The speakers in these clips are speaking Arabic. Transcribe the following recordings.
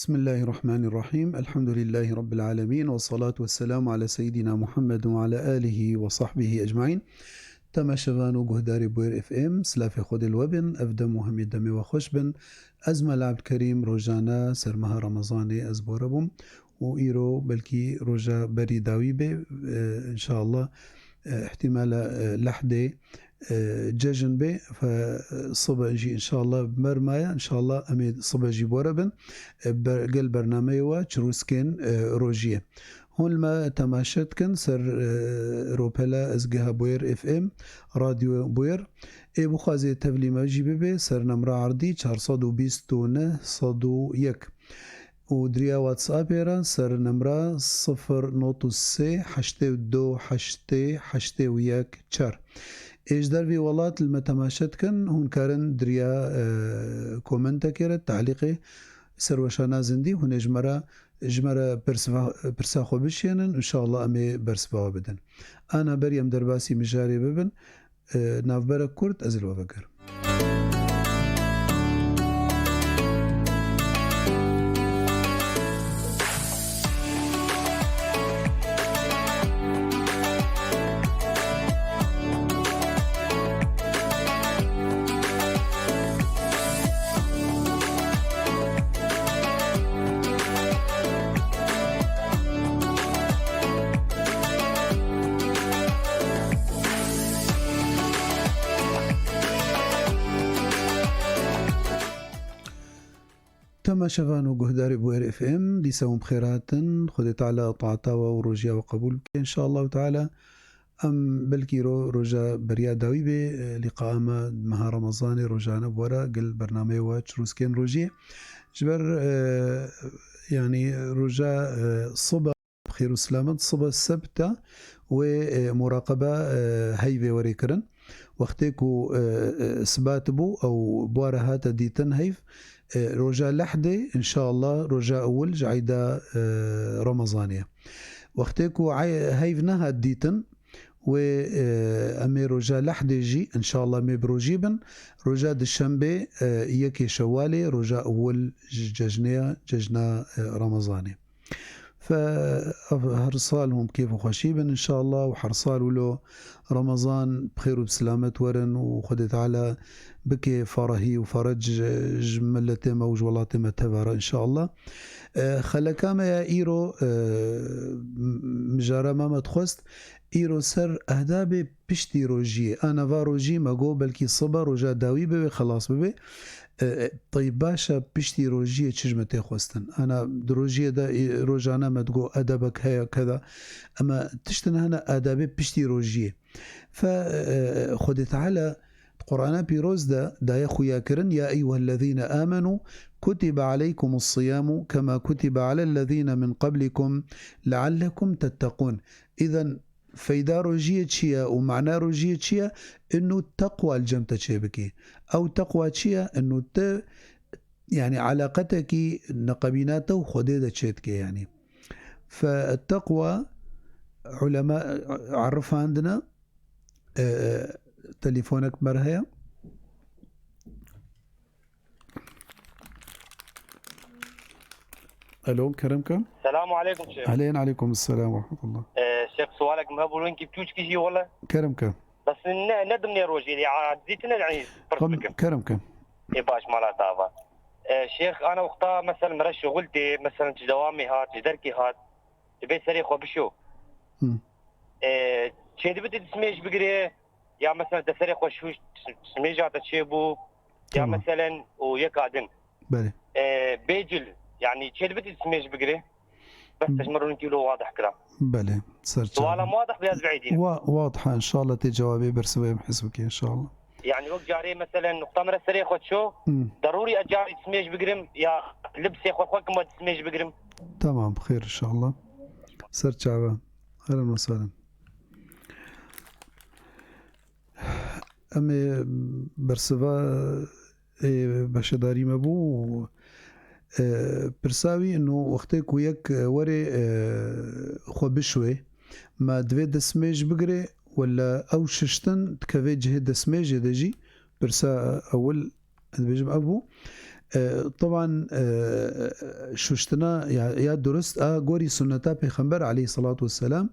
بسم الله الرحمن الرحيم. الحمد لله رب العالمين، والصلاة والسلام على سيدنا محمد وعلى آله وصحبه أجمعين. تم شبانو جهداري بوير اف ام سلافي خود الوبن افدم وهمي دمي وخشبن ازمل عبد الكريم روجانا سرمها رمضاني ازبوربم وإيرو بلكي روجا بري داوي بي ان شاء الله احتمال لحدة جاجن بي فصبا جي ان شاء الله بمرمايا ان شاء الله امي صبا جي بوربن قل برنامج وشروسكن روجيه هون ما تماشت كن سر روبلا ازجها بوير اف ام راديو بوير اي بخازي تبلي ما جي بي سر نمرة عرضي 429 صدو يك ودريا واتساب يران سر نمرة 0.3 حشتي دو حشتي حشتي وياك تشار ايش در في ولات المتماشت كن هون كارن دريا كومنتا كيرت تعليقي سروشانا زندي هون جمرة برسا خو بشينن ان شاء الله امي برسبا بدن انا بريم درباسي مجاري ببن نافبرك كرت ازل وبقر. تم شفانو جهداري بوير اف ام ليساهم بخيرات خذت على طاعتاوى وروجيا وقبول ان شاء الله تعالى ام بلكي روجا بريا داوي بي لقاء مها رمضاني روجانا بورا قل برنامج وشروسكين روجي جبر يعني روجا صبا بخير وسلامة صبا السبتة ومراقبة هيفي وريكرن وقتكو سباتبو او بوارا هاتا ديتن هيف رجاء لحدة إن شاء الله رجاء أول جعيدة رمضانية وقتكو هيفنا هديتن وأمي رجاء لحدة جي إن شاء الله مي بروجيبن رجاء الشنبه يكي شوالي رجاء أول ججنا رمضاني فهرصالهم كيف خشيبا إن شاء الله وحرصالوا له رمضان بخير وبسلامة ورن وخدت على بكي فرهي وفرج جملته موج ولاته متبارة إن شاء الله. خلكاما يا إيرو مجارة ما تخست إيرو سر أهدابي بشتي روجي أنا فاروجي ما جو بلكي صبر رجا داوي ببي خلاص ببي طيب باشا بشتي روجية تشجمتي خوستن أنا دروجية دا روجانا ما تقول أدبك هيا كذا أما تشتن هنا أدابي بشتي روجية فخدت على القرآن بيروز دا يا خويا كرن يا أيها الذين آمنوا كتب عليكم الصيام كما كتب على الذين من قبلكم لعلكم تتقون. إذن فايدة روجية شيا ومعنى روجية شيا إنه التقوى الجمتة شبكي أو تقوى شيا إنه يعني علاقتك نقبيناته وخديدة شيتك يعني. فالتقوى علماء عرفها عندنا تليفونك مرهية. الو كرمكم. السلام عليكم شيخ. عليكم السلام ورحمة الله. شيخ سؤالك ما بقولون كيف توجكي شيء ولا؟ كرمكم. بس ندمني روجي اللي عزيتنا العين. كرمكم. باش مالا تابا. شيخ أنا وقتها مثلا مرة شغلتي مثلا دوامي هات دركي هات تبي سريخ وبشو. شيء بدي تسميش بقري يا مثلا تسريخ وشوش سميجات تشيبو يا مثلا ويكادن. بله. بيجل يعني شيء بدي تسميش بقري بس تجمرون كيلو واضح كلام. بله سؤال واضح بياز بعيدين. واضحة إن شاء الله تجاوبي برسوي بحسبك إن شاء الله. يعني وقت جاري مثلا نقطة مرة سريخ وتشو ضروري أجاري تسميش بقرم يا لبسي خوكم ما تسميش بقرم. تمام خير إن شاء الله. سر شعبان أهلا وسهلا. أمي برسوا بشداري مبو برساوي إنه وقتك وياك وري خو بشوي ما دوي دسميج بقري ولا أو ششتن تكفي جهة دسميج دجي برسا أول بيجم أبو طبعا شوشتنا یا درست گوری سنتا پیغمبر علیه الصلاة والسلام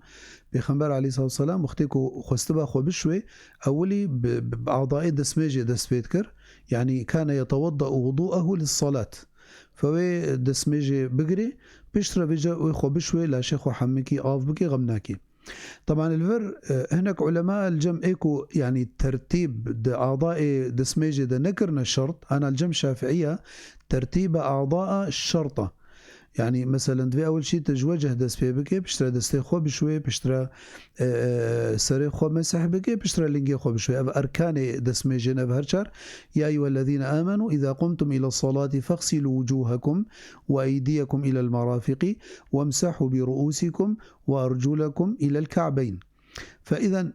پیغمبر علیه الصلاة والسلام وقتی کو خستبا خو بشوي اولی باعضاء دسمجه دسبيت كر يعني كان يتوضأ وضوءه للصلاة فوي دسمجه بقري بشترى بيجا ويخو بشوي لا شيخ حمكي آف بكي غمناكي. طبعا الفر هناك علماء الجم ايكو يعني ترتيب اعضاء دسميجي ده نكرنا الشرط. انا الجم شافعيه ترتيب اعضاء الشرطه، يعني مثلا في اول شيء تجوجه دس في بكي بشترى دستي خو بشوي بشترى سري خو مسح بكي بشترى لينجي خو بشوي اركان دسميجي نبهرشر. يا ايها الذين امنوا اذا قمتم الى الصلاه فاغسلوا وجوهكم وايديكم الى المرافق وامسحوا برؤوسكم وارجلكم الى الكعبين. فاذا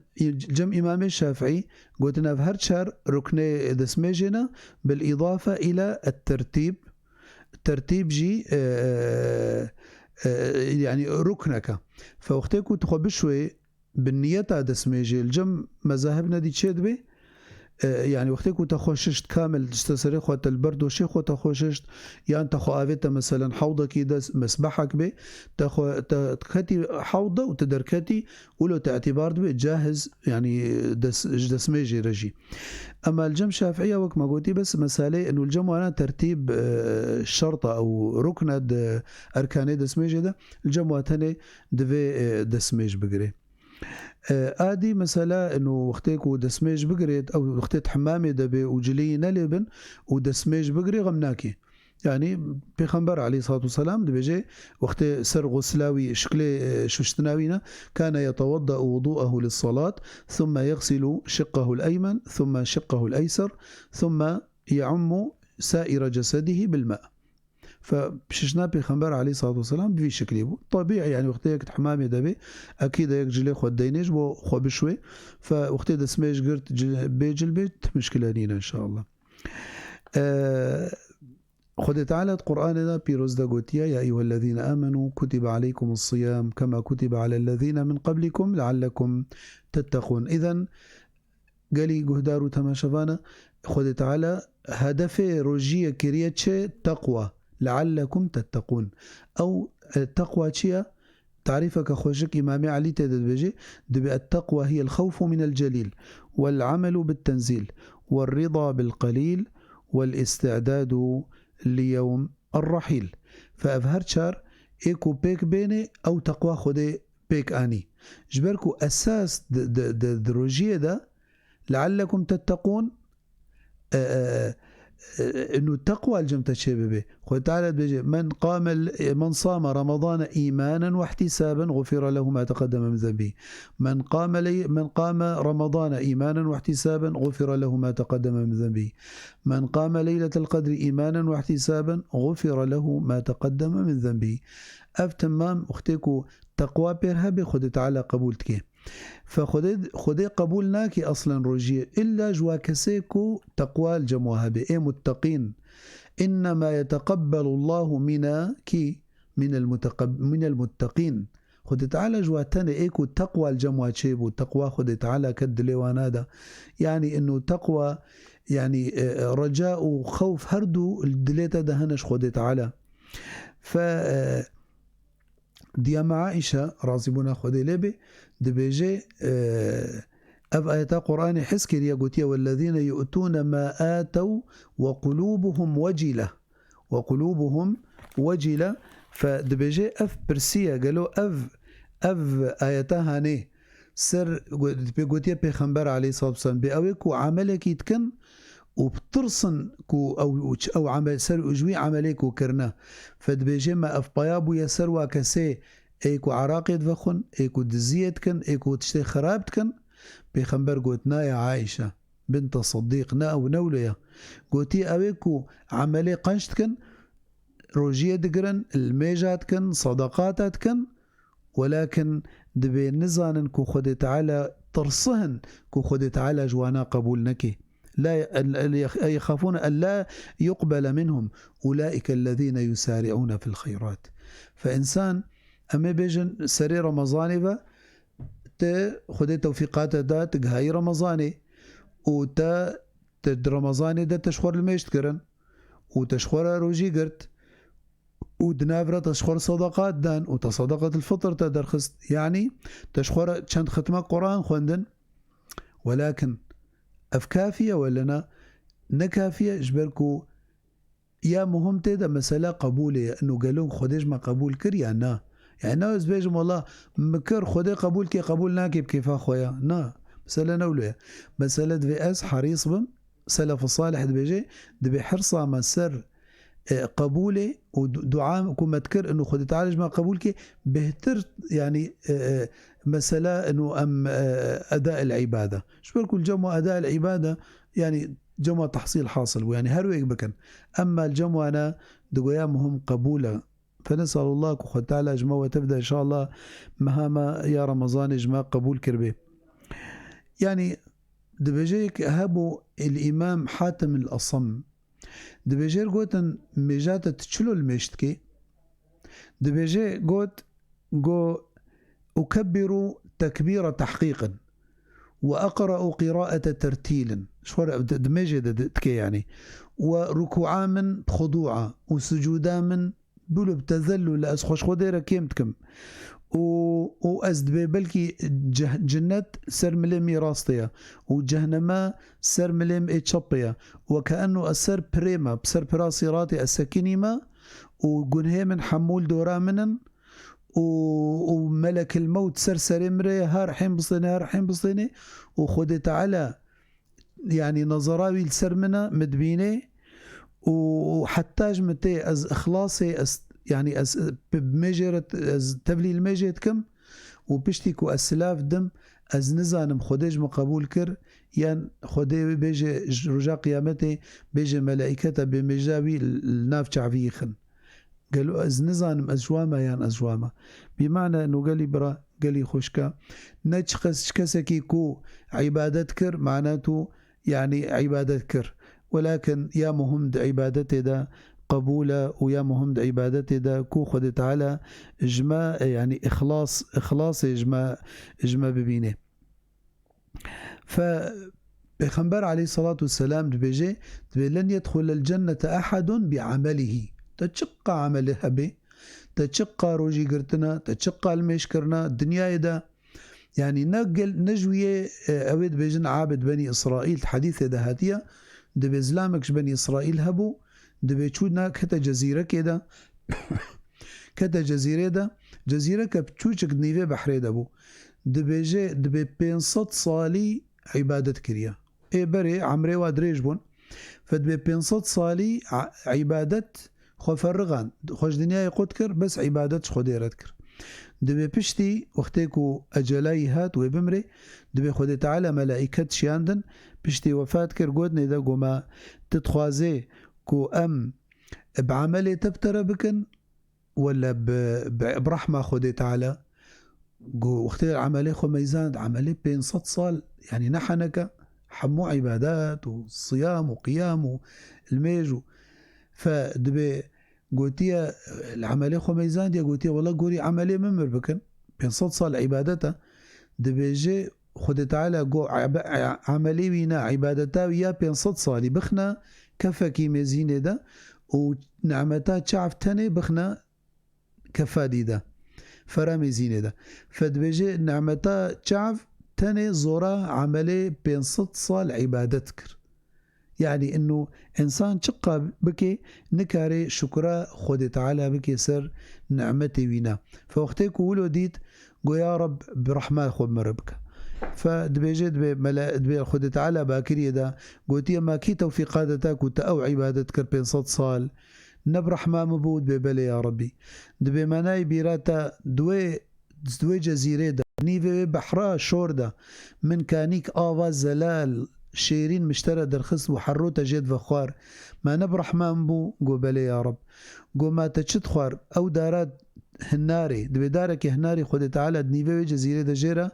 جم امام الشافعي قلت نبهرشر ركن دسميجنا بالاضافه الى الترتيب. ترتيب جي يعني ركنك فوقتكو تخبشوي بالنية دسميجي الجم مذاهبنا دي تشيد بي يعني وقتكو تخوششت كامل تستسري خوات البرد وشيخو تخوششت يعني تخو آفيتا مثلا حوضة كده مسبحك بي تخطي حوضة وتدركتي ولو تعتبار بي جاهز يعني دسميجي رجي. أما الجم شافعية وك ما قلتي بس مسألة إنه الجم وانا ترتيب الشرطة أو ركن أركان دسميجي ده الجم واتني دفي دسميج بقري. آدي مسألة إنه وقتك ودسميج بقريت أو وقتت حمامي دبي وجلي نلبن ودسميج بقري غمناكي. يعني بيغمبر عليه الصلاة والسلام دبيجي وقت سر غسلاوي شكلي شوشتناوينا كان يتوضأ وضوءه للصلاة ثم يغسل شقه الأيمن ثم شقه الأيسر ثم يعم سائر جسده بالماء. فبششنا بيغمبر عليه الصلاة والسلام بفي شكله طبيعي يعني وقت يك حمامي دبي أكيد يك جلي خو دينيج بو خو بشوي فوقت دسميج قرت بيجل بيت مشكلة لينا إن شاء الله. خد تعالى القرآن بيروز دا قوتيا يا أيها الذين آمنوا كتب عليكم الصيام كما كتب على الذين من قبلكم لعلكم تتقون. إذن قالي قهدارو تماشفانا خد تعالى هدف روجية كريتش تقوى لعلكم تتقون أو التقوى تشيا تعريفك خوشك إمامي علي تدد بيجي دبي التقوى هي الخوف من الجليل والعمل بالتنزيل والرضا بالقليل والاستعداد ليوم الرحيل. فأفهر شار إيكو بيك بيني أو تقوى خدي بيك آني جبركو أساس دروجية ده لعلكم تتقون انه التقوى الجمت الشبابه خذ تعالى بيجي من صام رمضان ايمانا واحتسابا غفر له ما تقدم من ذنبه. من قام رمضان ايمانا واحتسابا غفر له ما تقدم من ذنبه. من قام ليلة القدر ايمانا واحتسابا غفر له ما تقدم من ذنبه. تمام اختكو تقوى بيرها خذ تعالى قبولتك فخذي قبولناكي أصلا روجية إلا جواكسيكو تقوى الجموها بإيه متقين إنما يتقبل الله منا كي من المتقين. خذ تعالى جواتنا إيكو تقوى الجموها تشيبو تقوى خذ تعالى كد ليوانادا يعني إنه تقوى يعني رجاء وخوف هردو الدليتا دهنش خذ تعالى. ف ديما عائشة رازبنا خذي لبي دبيجي أف آيات قرآن حسكر يقولتيا والذين يؤتون ما آتوا وقلوبهم وجلة فدبيجي أف برسية قالوا أف آياتها هاني سر بيقولتيا بيخنبر عليه الصلاة والسلام بأويكو عملك يتكن وبترسن كو أو عمل سر أجوي عمليكو كرنا فدبيجي ما أف بيابو يسر وكسي ايكو عراقي دفخن ايكو دزيتكن ايكو تشتي خرابتكن بيخنبر قوتنا يا عائشة بنت صديقنا او نوليا قوتي اويكو عملي قنشتكن روجية دقرن الميجاتكن صدقاتاتكن ولكن دبي نزانن كو خد تعالى ترصهن كو خد تعالى جوانا قبول نكي لا يخافون أن لا يقبل منهم أولئك الذين يسارعون في الخيرات. فإنسان أما بيجن سري رمضاني با خدي توفيقات دا تقهاي رمضاني وتا تد رمضاني دا تشخور الميشت كرن وتشخور روجي قرت ودنافرة تشخور صدقات دان وتصدقة الفطر تدرخست يعني تشخور كانت ختمة قرآن خوندن ولكن أفكافية ولا نكافية جبركو يا مهم تيدا مسألة قبولية انه قالون خديج ما قبول كر يا نا يعني نا بيجم والله مكر خدي قبول كي قبول ناكب كيف اخويا نا مسألة نولوية مسألة في اس حريص بم سلف الصالح دبيجي دبي حرصة ما سر قبولي ودعاء كما تذكر انه خدي تعالج ما قبول كي بهتر يعني مسألة انه ام اداء العبادة شو كل جمع اداء العبادة يعني جمع تحصيل حاصل ويعني هرويك بكن أما الجمع أنا دقيامهم قبولا فنسأل الله كخد تعالى جمع وتبدأ إن شاء الله مهما يا رمضان جمع قبول كربي يعني دبجيك هابو الإمام حاتم الأصم دبجير قوتن مجاتة تشلو المشتكي دبجي قوت قو أكبر تكبير تحقيقا وأقرأ قراءة ترتيل شوار دمجي تكي يعني وركوعا من خضوعا وسجودا من بلو بتذلل لأسخوش خديرا كيمتكم وأزد بلكي جنات سر مليم راستيا وجهنما سر مليم اتشبيا وكأنه السر بريما بسر براسيراتي السكينيما وقنهي من حمول دورا منن وملك الموت سرسر امري هارحين بصيني وخدت على يعني نظراوي السرمنة مدبيني وحتاج متي از اخلاصي يعني از بمجرة از تبليل مجد كم وبشتكو اسلاف دم از نزانم خديج مقبول كر يعني خدي بيجي رجاء قيامتي بيجي ملائكته بمجاوي الناف شعفيخن قالوا از نزانم ازواما يعني ازواما بمعنى انه قالي برا قالي خوشكا نجخس كسكي كو عبادت كر معناته يعني عبادت كر ولكن يا مهم عبادتي دا قبولة ويا مهم عبادتي دا كو خدت على اجماع يعني اخلاص اجماع ببينه ف بيغمبر عليه الصلاة والسلام بيجي لن يدخل الجنة أحد بعمله تشق عملها به تشق روجي قرتنا تشق المشكرنا الدنيا دا يعني نجوية أود بيجن عابد بني إسرائيل حديث دا هاتية دبي إسلامكش بني إسرائيل هبو دبي تشودنا كتا جزيرة كده كتا جزيرة دا جزيرة كبتشوشك نيفة بحري دبو دبي 500 صالي عبادة كريا اي بري عمري وادريج بون فدبي 500 صالي عبادة خفرغان خوش دنيا يقود كر بس عبادة خديرت كر دبي بشتي وقتيكو أجلاي هات وبمري دبي خدي تعالى ملائكة شياندن بشتي وفات كر قودني دا قوما تتخوازي كو أم بعملي تبتر بكن ولا برحمة خدي تعالى وقتي العملي خو ميزان عملي 500 صال يعني نحنك حمو عبادات وصيام وقيام والميج فدبي قوتيا العملية خو ميزان دي قوتيا والله قولي عملية ممر بكن 500 صال عبادته دبي جي خد تعالى قو عملية وينا عبادته ويا 500 صالي بخنا كفكي مزينة ده ونعمتا تشعف تاني بخنا كفادي ده فرامي زينة ده فدبي جي نعمتا تشعف تاني زورا عملية 500 صال عبادتكر يعني انه انسان شقا بكي نكاري شكرا خد تعالى بكي سر نعمتي وينا فوقتك ولو ديت قو يا رب برحمة خب مربك فدبيجي دبي خد تعالى باكري دا قلت ما كي توفيقاتك وتأو عبادتك 500 صال نبرحمة مبود ببلي يا ربي دبي مناي بيراتا دوي جزيرة دا نيفي بحرا شوردا من كانيك آوا زلال شيرين مشترى درخص وحروتا جيد فخوار ما نبرح مامبو قو بلي يا رب قو ما تشد خوار او دارات هناري دبي دارك هناري خد تعالى دنيفي جزيرة دجيرة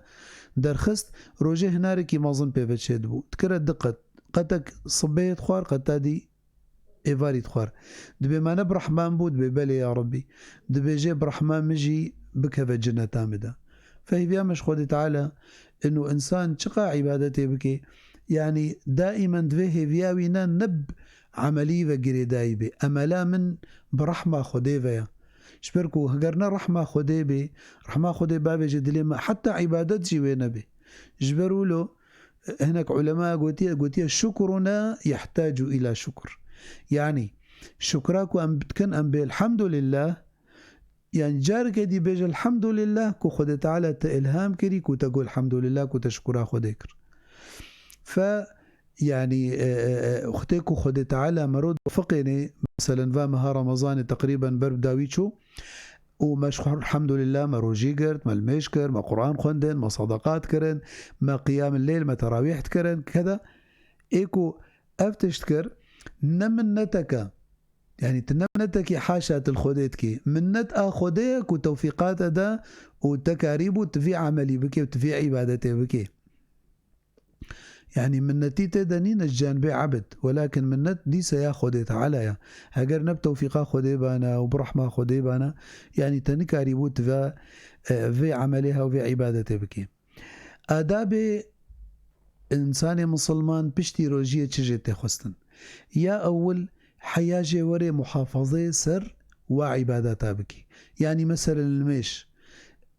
درخصت روجي هناري كي مازن بيفت شدبو تكرت دقت قتك صبيت خوار قتادي ايفاري تخوار دبي ما نبرح مامبو دبي بلي يا ربي دبي جيب رحمن مجي بكفة جنة تامدة فهي بيامش خد تعالى انه انسان شقا عبادتي بكي يعني دائما دفيه فياوينا نب عملی و گریدایی بی املا من برحمه خوده ویا شبركو هقرنا رحمة خدي بي رحمة خدي بابي جدلي ما حتى عبادات جيوي نبي جبروا له هناك علماء قوتية شكرنا يحتاج إلى شكر يعني شكراك أم بتكن أم بالحمد لله يعني جارك دي بيج الحمد لله كو خد تعالى إلهام كري كو تقول الحمد لله كو تشكرا خديكر ف يعني أختيكو خد تعالى مرود وفقني مثلا فامها رمضان تقريبا برب داويتشو ومشكور الحمد لله ما روجي قرت ما المشكر ما قرآن خندن ما صدقات كرن ما قيام الليل ما تراويح كرن كذا إيكو أفتشتكر نمنتك يعني تنمنتك حاشا الخديتك منت أخديك وتوفيقات دا وتكاريب وتفي عملي بكي وتفي عبادتي بكي يعني منتي تدنين الجانبي عبد ولكن منت دي سياخدت عليا هجر نب توفيقا خدي بانا وبرحمة خدي بانا يعني تنكاري بوت في عملها وفي عبادته بكي آداب إنسان مسلمان بشتي روجية تشجت خستن يا أول حياجي وري محافظة سر وعبادتها بكي يعني مثلا الميش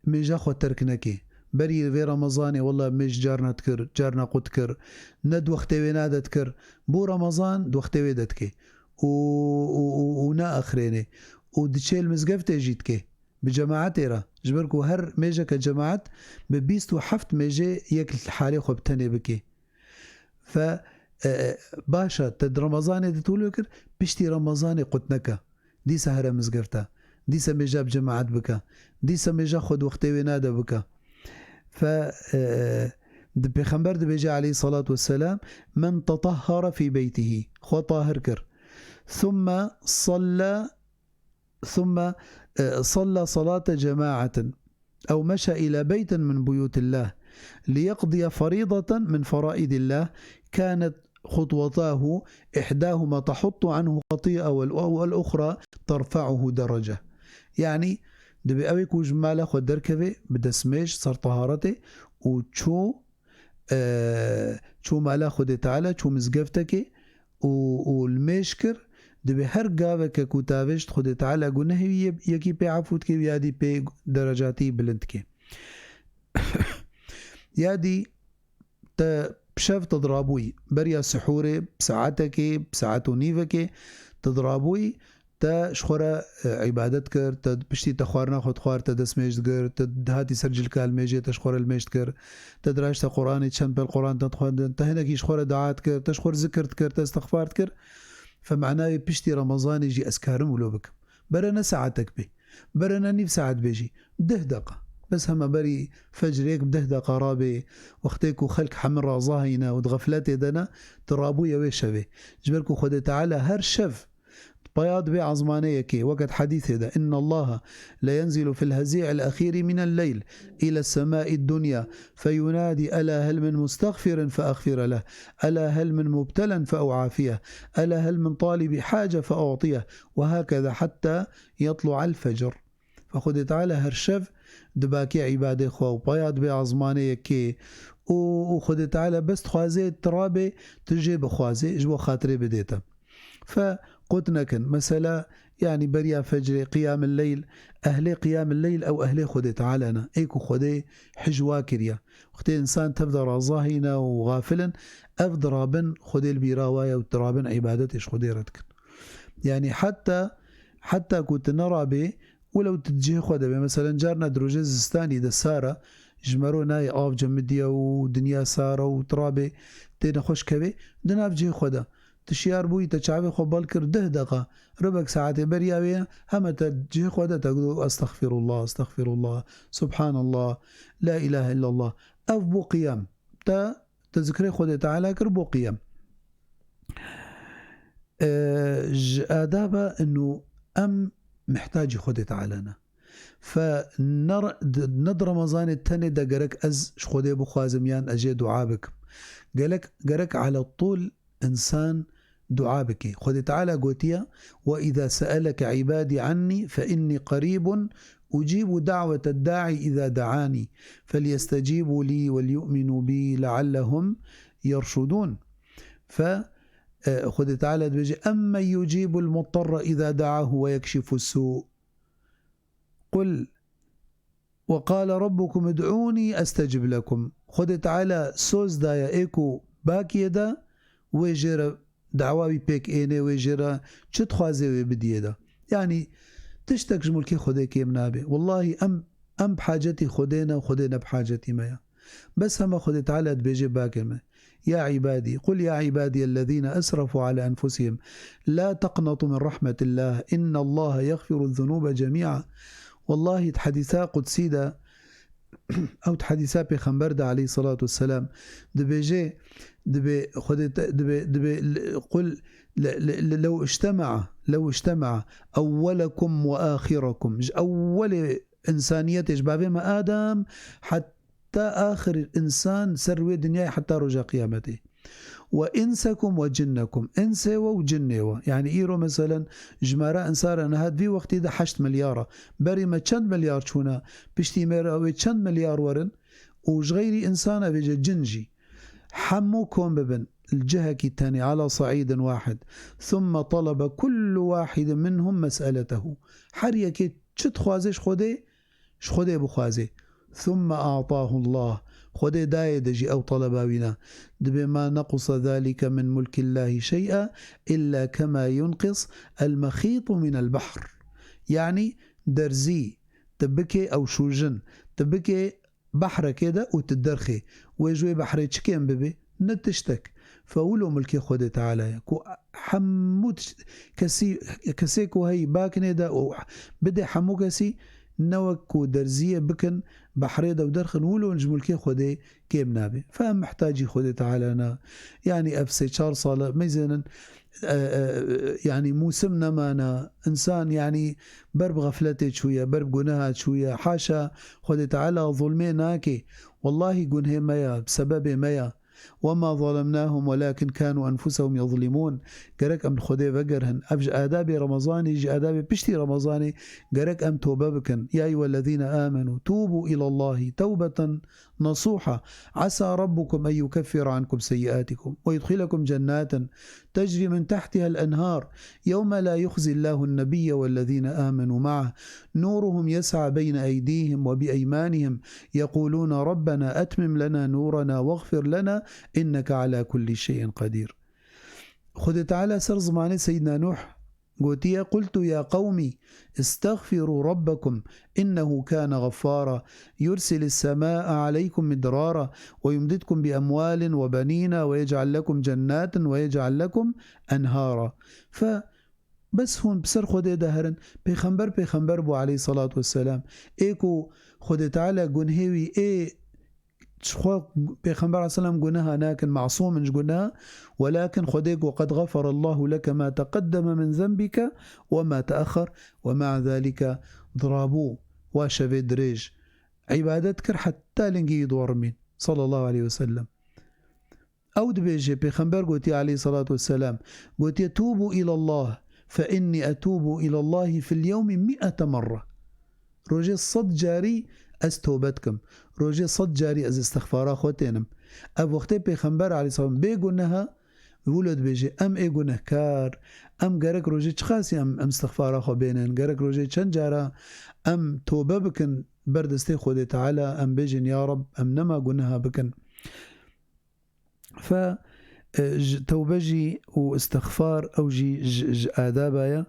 ميجا خو تركنكي بري في رمضان والله مش جارنا تكر جارنا قد كر ند وقتوي نادا تكر بو رمضان دوقتوي دتكي ونا اخريني ودشيل مزقفت جيتكي بجماعتي را جبركو هر ميجا كجماعات ببيستو حفت ميجي يك الحالي خبتني بكي ف باشا تد رمضان تقولوا كر بشتي رمضان قتنكا دي سهرة مزقفتا دي سميجا بجماعات بكا دي سميجا خد وقتوي نادا بكا ف بيخنبر بيجي عليه الصلاة والسلام من تطهر في بيته خو طاهر كر ثم صلى صلاة جماعة أو مشى إلى بيت من بيوت الله ليقضي فريضة من فرائض الله كانت خطوتاه إحداهما تحط عنه خطيئة والأخرى ترفعه درجة يعني دبي أوي كوج مالا خود دركبه بدسميش صار طهارته وشو شو مالا خود تعالى شو مزقفتك والمشكر دبي هر قابك كوتافشت خود تعالى قلنا هي يكي بي عفوتك يادي بي درجاتي بلندك يادي بشاف تضرابوي بريا سحوري بساعتك بساعتو نيفك تضرابوي تا شخورا عبادت كر تا بشتي تخوارنا خود خوار تا دسميشت كر تا دهاتي سرجل كالميجي تا شخورا الميشت كر تا دراش تا قرآن تشنب القرآن تا تخوان تا هناكي شخورا دعات كر تا شخور ذكرت كر تا استغفارت كر فمعناه بشتي رمضان يجي أسكارم ولوبك برنا ساعتك بي برنا نيف ساعت بيجي ده دقة بس هما بري فجريك بده دقة رابي وقتيك وخلك حمر ظاهينا ودغفلاتي دنا ترابو يوي شبه جبركو خد تعالى هر شف بياض بعظمانيك وقت حديث هذا إن الله لا ينزل في الهزيع الأخير من الليل إلى السماء الدنيا فينادي ألا هل من مستغفر فأغفر له ألا هل من مبتلا فأعافيه ألا هل من طالب حاجة فأعطيه وهكذا حتى يطلع الفجر فخذ تعالى هرشف دباكي عبادة خو بياض بعظمانيك وخذ تعالى بس خوازي ترابي تجي بخوازي جوا خاطري بديتا فقلتناكن مثلا يعني بريا فجر قيام الليل أهلي قيام الليل أو أهلي خدي تعالنا إيكو خدي حجوا كريا وقت إنسان تبدأ رازاهنا وغافلا أفضرابن خدي البيراوايا وترابن عبادتش خدي ردكن يعني حتى كنت نرى به ولو تتجيه خدي مثلا جارنا دروجزستاني دسارة جمرو ناي آف جمدية ودنيا سارة وترابي تينا خوش كبي دناف جيه خدا تشيار بوي تشعبي خبال كر 10 دقة ربع ساعة برياوية هم تجي خدا تقول أستغفر الله سبحان الله لا إله إلا الله أف بو قيام تذكري خدا تعالى كر بو قيام آدابا إنه محتاج خدا تعالى فند رمضان التاني دا قرك أز شخدي بخوازميان أجي دعابك قالك على طول إنسان دعابك خذ تعالى قوتيا وإذا سألك عبادي عني فإني قريب أجيب دعوة الداعي إذا دعاني فليستجيبوا لي وليؤمنوا بي لعلهم يرشدون خد تعالى بيجي أما يجيب المضطر إذا دعاه ويكشف السوء قل وقال ربكم ادعوني أستجب لكم. خد تعالى سوز دايا إيكو باكي دا ويجير دعواوي بيك إيني ويجير چت خوازي ويبدي دا يعني تشتك جملكي خده كيم نابي والله أم بحاجتي خدينا وخدينا بحاجتي مايا بس هم خد تعالى بيجي باكر ما يا عبادي قل يا عبادي الذين أسرفوا على أنفسهم لا تقنطوا من رحمة الله إن الله يغفر الذنوب جميعا. والله تحديثا قدسي دا أو تحديثا بخنبر دا عليه الصلاة والسلام دبيجي دبي خد دبي قل لو اجتمع أولكم وآخركم أول إنسانية جبابي ما آدم حتى آخر الإنسان سروي دنيا حتى رجع قيامته وإنسكم وجنكم إنسوا وجنوا يعني إيرو مثلا جمارة إنسارة نهاد في وقت ده 8 مليار بري ما چند مليار شونا بشتي ميرا أو چند مليار ورن وغيري إنسان بيجي جنجي حموكم ببن الجهة الثانية على صعيد واحد ثم طلب كل واحد منهم مسألته حريكي چت خوازش خده بخوازي ثم أعطاه الله خده داية دجي أو طلباونا بما نقص ذلك من ملك الله شيئا إلا كما ينقص المخيط من البحر يعني درزي تبكي أو شوجن تبكي بحر كده وتدرخي ويجوي بحر تشكين ببي نتشتك فأولو ملكي خده تعالى كو حموت كسيكو هاي باكني دا أو بدي حمو كسي نوك درزية بكن بحريدة ودرخن ولو نجملكي خده كيم نابي فهم محتاجي خده تعالى أنا يعني أفسي شار صالة ميزانا يعني موسمنا مانا إنسان يعني برب غفلتي شوية برب قناها شوية حاشا خده تعالى ظلمي ناكي والله قنه ميا بسبب ميا وما ظلمناهم ولكن كانوا أنفسهم يظلمون قرك أم خدي بقرهن أبج آدابي رمضاني يجي آدابي بشتي رمضاني قرك أم توبة بكن يا أيها الذين آمنوا توبوا إلى الله توبة نصوحة عسى ربكم أن يكفر عنكم سيئاتكم ويدخلكم جنات تجري من تحتها الأنهار يوم لا يخزي الله النبي والذين آمنوا معه نورهم يسعى بين أيديهم وبأيمانهم يقولون ربنا أتمم لنا نورنا واغفر لنا إنك على كل شيء قدير. خذ تعالى سر زمان سيدنا نوح قلت يا قومي استغفروا ربكم إنه كان غفارا يرسل السماء عليكم مدرارا ويمددكم بأموال وبنين ويجعل لكم جنات ويجعل لكم أنهارا. فبس هون بسر خده دهرن بيخنبر بو عليه الصلاة والسلام ايكو خده تعالى قنهوي اي شخوا بيخنبر عليه السلام قناها لكن معصوم من قناها ولكن خديك وقد غفر الله لك ما تقدم من ذنبك وما تأخر ومع ذلك ضرابوه واشفي دريج عبادتك حتى لنجي يدور من صلى الله عليه وسلم أو دبيجي بيخنبر قوتي عليه الصلاة والسلام قوتي توبوا إلى الله فإني أتوب إلى الله في اليوم 100 مرة رجي الصد جاري استوبتكم روجي صد جاري از استغفارا خوتينم اب وقت پیغمبر علیه السلام بيگونها ولد بيجي ام اي گنهكار ام گرك روجي چخاسي ام استغفارا خو بينن گرك روجي چن جارا ام توبه بكن بردستي خود تعالى ام بيجن يا رب ام نما گنها بكن ف توبجي واستغفار او جي آدابايا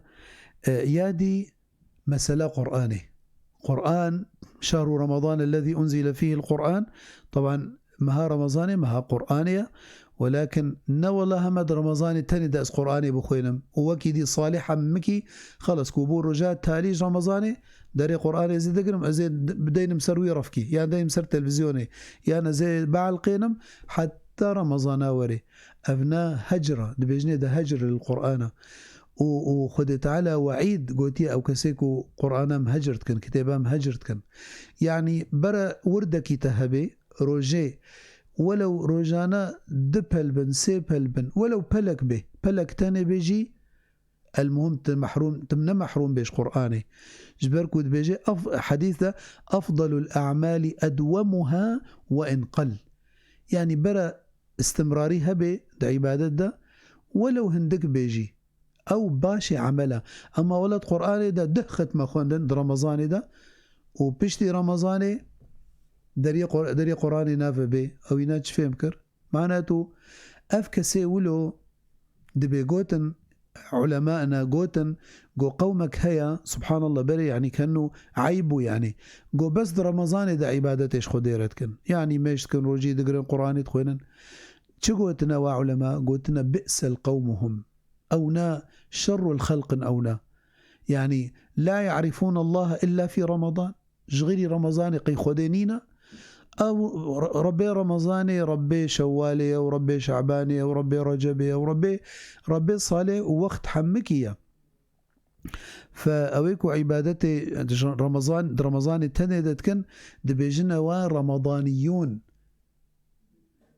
يادي مسألة قرآن شهر رمضان الذي أنزل فيه القرآن طبعا مها رمضاني مها قرآنية ولكن نوالله مد رمضاني تاني داس قرآني بخوينم ووكي دي صالحة مكي خلص كوبور رجاء تاليج رمضاني داري قرآني زي دقرم زي بدين مسروي رفكي يعني دايم مسر تلفزيوني يعني زي بعل قينم حتى رمضان وري أبناء هجرة دبيجني ده هجر للقرآن وخد تعالى وعيد قوتي أو كسيكو قرآن مهجرت كان كتابا مهجرت كان يعني برا وردكي تهبي روجي ولو روجانا دبل بن سيبل بن ولو بلك به بلك تاني بيجي المهم تمنا محروم بيش قرآني جبركو بيجي حديثة أفضل الأعمال أدومها وإن قل يعني برا استمراري هبي دا عبادة دا ولو هندك بيجي أو باشي عملها، أما ولد قرآن دا دخت ما خوندن رمضان دا وبشتي رمضان دري قرآن نافع بي أو يناج فهمكر معناته أفكسي ولو دبي قوتن علماءنا قوتن قو قومك هيا سبحان الله بري يعني كأنه عيبو يعني قو بس در رمضان دا عبادتش خديرتكن يعني ميش كن روجي دقرين قرآن تخوينن شو قوتنا وعلماء قوتنا بئس القوم هم أونا شر الخلق أونا يعني لا يعرفون الله إلا في رمضان جغيري رمضان قي خدينينا أو ربي رمضاني ربي شوالي أو ربي شعباني أو ربي رجبي أو ربي صالح ووقت حمكية فأويكو عبادتي رمضان التاني كان دبيجنا ورمضانيون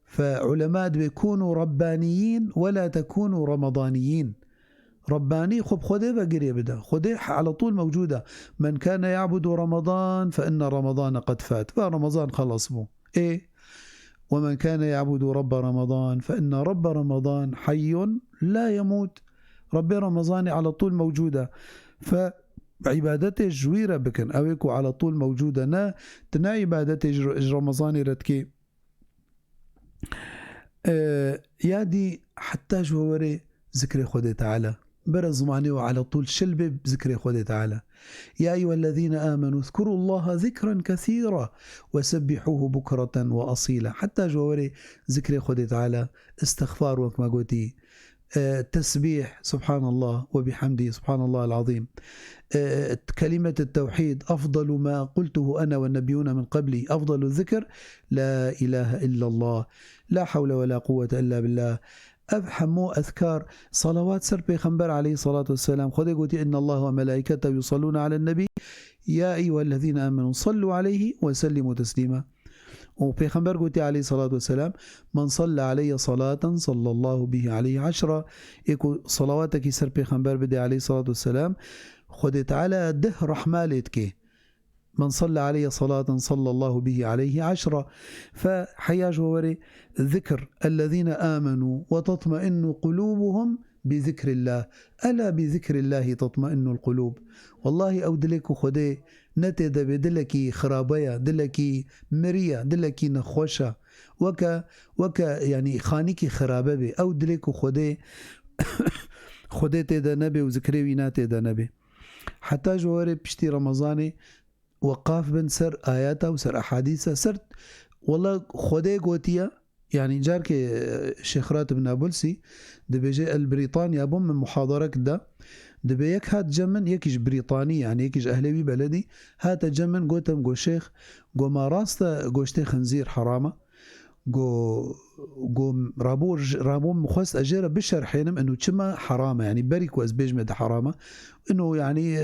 فعلماء بيكونوا ربانيين ولا تكونوا رمضانيين. رباني خب خده بقري بدا خده على طول موجودة، من كان يعبد رمضان فإن رمضان قد فات، فرمضان خلص بو إيه، ومن كان يعبد رب رمضان فإن رب رمضان حي لا يموت، رب رمضان على طول موجودة. فعبادته جويرة بكن أويكو على طول موجودة تنا عبادته رمضاني ردكي يادي حتى جووري ذكر خده تعالى برز معني وعلى طول شلبي بذكر خده تعالى. يا أيها الذين آمنوا اذكروا الله ذكرا كثيرا وسبحوه بكرة وأصيلا، حتى جووري ذكر خده تعالى استغفار وكما قلتي تسبيح سبحان الله وبحمده سبحان الله العظيم، كلمة التوحيد أفضل ما قلته أنا والنبيون من قبلي، أفضل الذكر لا إله إلا الله، لا حول ولا قوة إلا بالله، أفحموا أذكار صلوات سر بيغمبر عليه الصلاة والسلام. خذ قلت إن الله وملائكته يصلون على النبي يا أيها الذين آمنوا صلوا عليه وسلموا تسليما. وبيغمبر قلت عليه الصلاة والسلام من صلى علي صلاة صلى الله به عليه 10. يكو صلواتك سر بيغمبر بدي عليه الصلاة والسلام خذ تعالى ده رحمالتك، من صلى علي صلاة صلى الله به عليه 10. فحيا جواري ذكر الذين آمنوا وتطمئن قلوبهم بذكر الله، ألا بذكر الله تطمئن القلوب. والله أو دلك خده نتد بدلكي خرابية دلكي مرية دلكي نخوشة وكا يعني خانيكي خرابة بي أو دلك خده خده تدا نبي وذكري وينا تدا نبي. حتى جواري بشتي رمضاني وقاف بن سر آياته وسر أحاديثه سرت والله خده قوتيا يعني جارك الشيخ راتب نابلسي دبي جاء البريطانيا أبو من محاضرة كده دبي يك هات جمن يكيش بريطاني يعني يكيش أهلوي بلدي هات جمن قوتم قو شيخ قو ما راسته قوشتي خنزير حرامة قو رابو مخص أجيرة بشرحينم إنه كما حرامة يعني بريك وأزبيج مد حرامة إنه يعني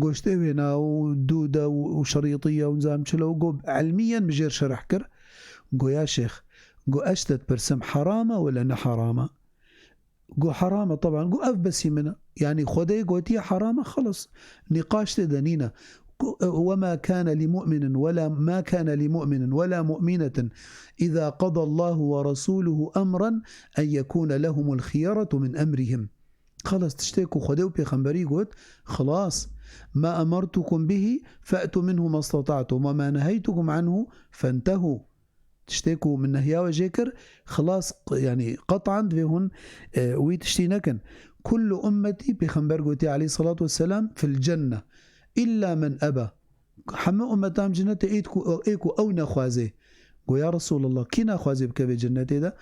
قوشتي هنا ودودة وشريطية ونزام شلو قو علميا بجير شرح كر قو يا شيخ قو أشتت برسم حرامة ولا نحرامة؟ قو حرامة طبعا قو أفبسي منها يعني خدي قوتي حرامة خلص نقاش تدنينا. وما كان لمؤمن ولا ما كان لمؤمن ولا مؤمنة إذا قضى الله ورسوله أمرا أن يكون لهم الخيرة من أمرهم. خلاص تشتكوا خدوا بيغمبري قلت خلاص ما أمرتكم به فأتوا منه ما استطعتم وما نهيتكم عنه فانتهوا. تشتكوا من نهيا وجيكر خلاص يعني قطعا بهن ويتشتينكن كل أمتي بيغمبر قلت عليه الصلاة والسلام في الجنة إلا من أبى. حما أمتام جنة إيكو أو نخوازي قو يا رسول الله كي نخوازي بكبه جنة ده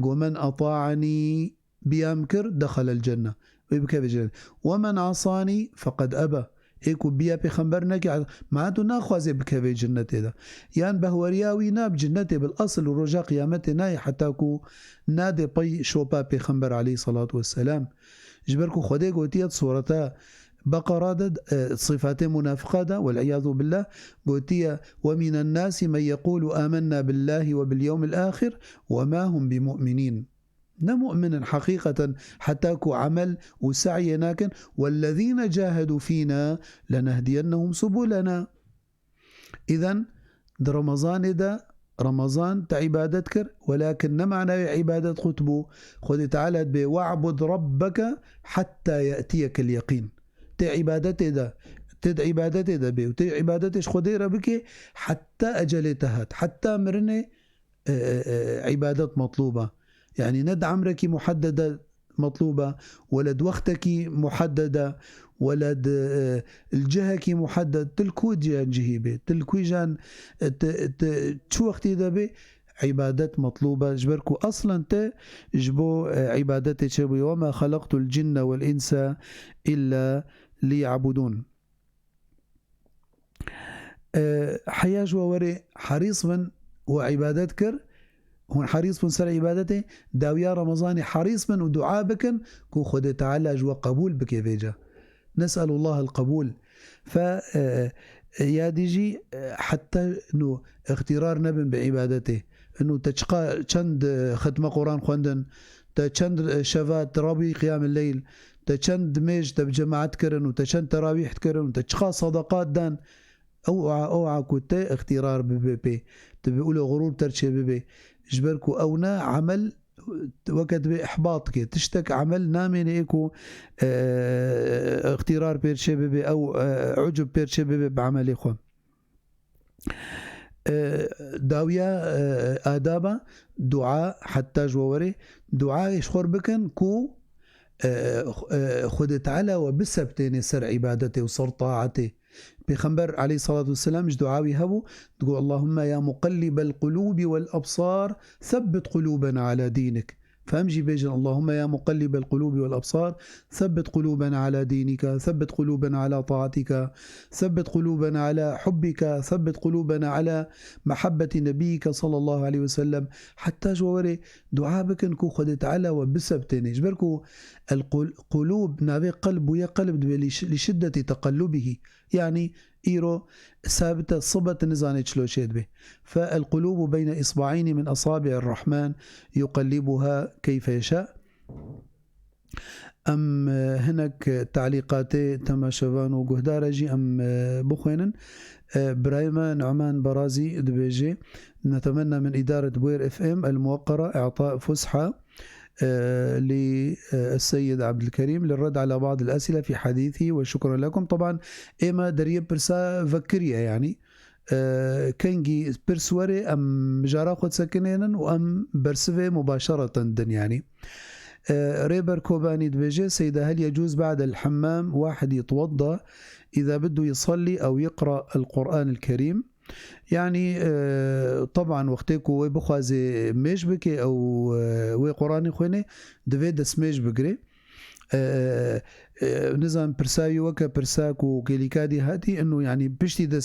قو من أطاعني بيامكر دخل الجنة بكبه جنة ومن عصاني فقد أبى إيكو بيا بيخمبرنا معناته ناخوازي بكبه جنة ده يعني بهورياوي ناب جنة بالأصل ورجاء قيامتنا حتى كو نادي بي شوبا بيخمبر عليه الصلاة والسلام جبركو خدي قوتيات صورتا بقرة صفات منافقة والعياذ بالله قوتية ومن الناس من يقول آمنا بالله وباليوم الآخر وما هم بمؤمنين نمؤمن حقيقة حتى كو عمل وسعي ناكن والذين جاهدوا فينا لنهدينهم سبلنا. إذن رمضان ده رمضان تعبادت كر، ولكن نمعنا عبادة خطبه خد تعالى بي واعبد ربك حتى يأتيك اليقين. تعبادته ده تد عبادته ده بي وتي عبادتش خدي ربك حتى أجلتها، حتى مرني عبادات مطلوبة. يعني ند عمرك محددة مطلوبة، ولد وقتك محددة، ولد الجهة محدد، تلكو جان جهيبه تلكو جان شو وقتي ده بي عبادات مطلوبة جبركو أصلا جبو عبادتي شبي وما خلقت الجن والإنس إلا ليعبدون. حياج ووري حريص من وعبادات كر هون حريص من سر عبادته داويا رمضاني حريص من ودعاء بكن كو خد تعالى جوا قبول بك فيجا. نسأل الله القبول. ف يا ديجي حتى انه اغترار نبن بعبادته، انه تشقى چند ختم قرآن خوندن، تشند شفات ربي قيام الليل، تشند ميج تبجماعات كرن، وتشند تراويح كرن، وتشقى صدقات دان. اوعى كنت اغترار ببي تبقوا غرور ترشي ببي جبركو اونا عمل وقت بإحباط كي تشتك عمل نامين إيكو اغترار بيرشي ببي أو عجب بيرشي ببي بعمل إخوة. داوية آدابا دعاء حتى جووري دعاء يشخور بكن كو خدت على وبسبتين سر عبادتي وصر طاعتي. بيخنبر عليه الصلاة والسلام مش دعاوي هبو تقول اللهم يا مقلب القلوب والأبصار ثبت قلوبنا على دينك. فأمجي بيجن اللهم يا مقلب القلوب والأبصار ثبت قلوبنا على دينك، ثبت قلوبنا على طاعتك، ثبت قلوبنا على حبك، ثبت قلوبنا على محبة نبيك صلى الله عليه وسلم. حتى جواري دعاء بكن كو خدت على وبسبتين جبركو القلوب نابي قلب ويا قلب لشدة تقلبه، يعني إيرو ثابتة صبت نزاني شلوشيد به. فالقلوب بين إصبعين من أصابع الرحمن يقلبها كيف يشاء. أم هناك تعليقاتي تم شفان وقهدارجي أم بخوينن برايما نعمان برازي دبيجي. نتمنى من إدارة بوير اف ام الموقرة إعطاء فسحة للسيد عبد الكريم للرد على بعض الأسئلة في حديثي، وشكرا لكم. طبعا إما دريب برسا فكرية يعني كنجي برسوري أم جارا خد سكنين وأم برسفي مباشرة دن يعني. ريبر كوباني دبيجي سيدة هل يجوز بعد الحمام واحد يتوضأ إذا بده يصلي أو يقرأ القرآن الكريم؟ يعني طبعا وقتكو وي بخوازي ميش بكي او وي قراني خويني دفي دس ميش بكري نظام برساوي وكا برساكو كيليكادي هاتي انه يعني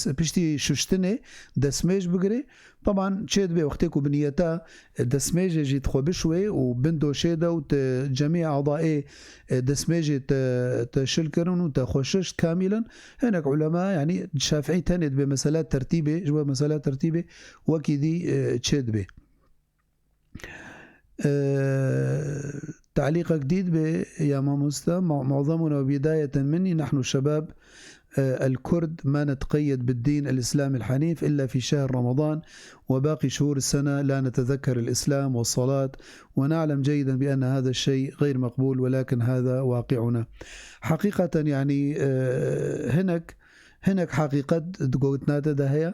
بشتي ششتني دسميج بقري. طبعا شيد بي وقتكو بنيتا دسميج جيت خو بشوي وبندو شيدا وجميع اعضائي دسميج تشلكرن وتخشش كاملا. هناك علماء يعني الشافعي تند بمسالات ترتيبه جوا مسالات ترتيبه وكذي تشيد بي. تعليق جديد يا ماموستا معظمنا وبداية مني نحن الشباب الكرد ما نتقيد بالدين الإسلامي الحنيف إلا في شهر رمضان، وباقي شهور السنة لا نتذكر الإسلام والصلاة، ونعلم جيدا بأن هذا الشيء غير مقبول، ولكن هذا واقعنا حقيقة. يعني هناك حقيقة تقولتنا هي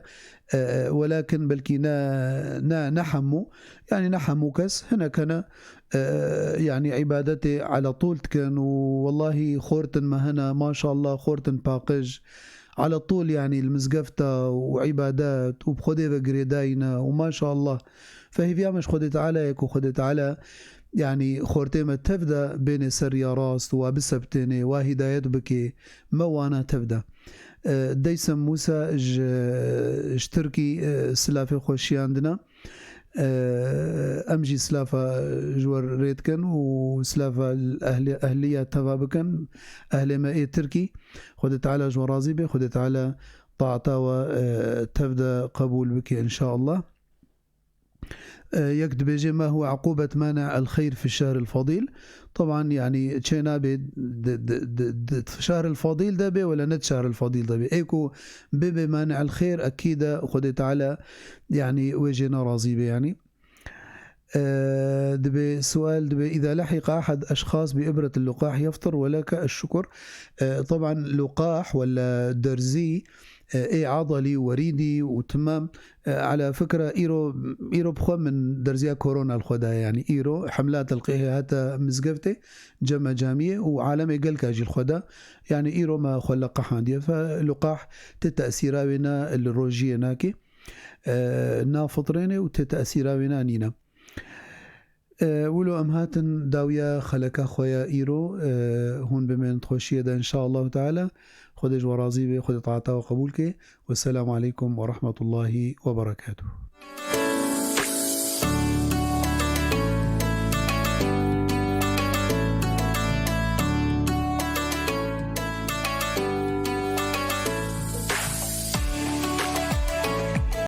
ولكن بلكي نحمو يعني نحمو كس هناك أنا يعني عبادتي على طول كان والله خورتن ما هنا ما شاء الله خورتن باقج على طول يعني المزقفتة وعبادات وبخدي بقريداينا وما شاء الله. فهي فيها مش خدت على يكو خدت على يعني خورتي ما تبدأ بين سر يا راس وبسبتني وهدايات بكي موانا تبدأ. ديسم موسى اشتركي سلافي خوشي عندنا أمجي سلافة جور ريتكن وسلافة أهلية تفابكن أهل مائي تركي خدت على جورازي بي خدت على طاعتا وتبدأ قبول بك إن شاء الله. يكتب بيجي ما هو عقوبة مانع الخير في الشهر الفضيل. طبعا يعني تشينا شهر الفضيل ده بي ولا نت شهر الفضيل ده بي ايكو بي مانع الخير أكيد خدت على يعني وجهنا راضي بي يعني. دبي سؤال دبي إذا لحق أحد أشخاص بإبرة اللقاح يفطر ولك الشكر. طبعا لقاح ولا درزي اي عضلي وريدي وتمام. على فكرة إيرو بخوا من درزيا كورونا الخدا يعني إيرو حملات القيه هاتا مزقفتي جمع جامية وعالمي قل كاجي الخدا يعني إيرو ما خلق حاندية فلقاح تتأثيرا بنا الروجية ناكي نا فطريني وتتأثيرا بنا نينا. ولو أمهاتن داوية خلقا خويا إيرو هون بمن تخشية إن شاء الله تعالى خدج ورازي بي خد طاعتا وقبولك. والسلام عليكم ورحمة الله وبركاته.